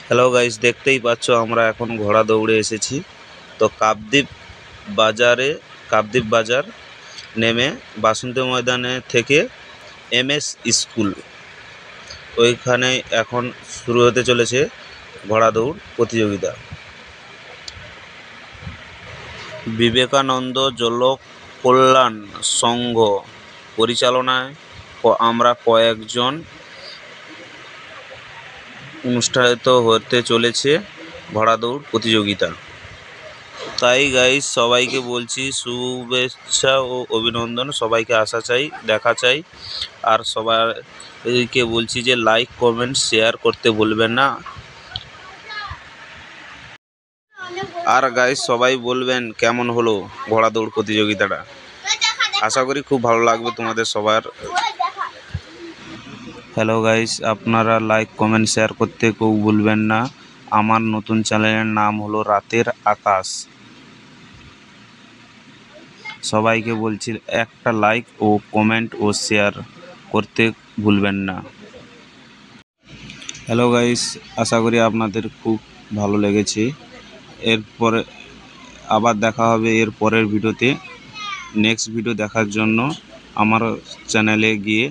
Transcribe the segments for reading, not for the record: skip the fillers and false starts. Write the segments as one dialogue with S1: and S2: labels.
S1: Hello guys, দেখতেই পাচ্ছ আমরা এখন ঘোড়া দৌড়ে এসেছি। তো কাকদ্বীপ বাজার নেমে বাসন্তী ময়দানে থেকে এমএস স্কুল ওইখানে এখন শুরু হতে চলেছে ঘোড়া দৌড় প্রতিযোগিতা। বিবেকানন্দ জলক কল্যাণ সংঘ পরিচালনায় আমরা কয়েকজন অনুষ্ঠিত হতে চলেছে ঘোড়া দৌড় প্রতিযোগিতা। তাই গাইস সবাইকে বলছি শুভেচ্ছা ও অভিনন্দন, সবাইকে আসা চাই, দেখা চাই। আর সবাইকে বলছি যে লাইক কমেন্ট শেয়ার করতে ভুলবেন না। আর গাইস সবাই বলবেন কেমন হলো ঘোড়া দৌড় প্রতিযোগিতাটা। আশা করি খুব ভালো লাগবে তোমাদের সবার। হ্যালো গাইস, আপনারা লাইক কমেন্ট শেয়ার করতে কেউ ভুলবেন না। আমার নতুন চ্যানেলের নাম হলো রাতের আকাশ। সবাইকে বলছি একটা লাইক ও কমেন্ট ও শেয়ার করতে ভুলবেন না। হ্যালো গাইস, আশা করি আপনাদের খুব ভালো লেগেছে। এরপরে আবার দেখা হবে এর পরের ভিডিওতে। নেক্সট ভিডিও দেখার জন্য আমার চ্যানেলে গিয়ে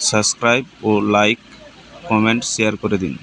S1: সাবস্ক্রাইব ও লাইক কমেন্ট শেয়ার করে দিন।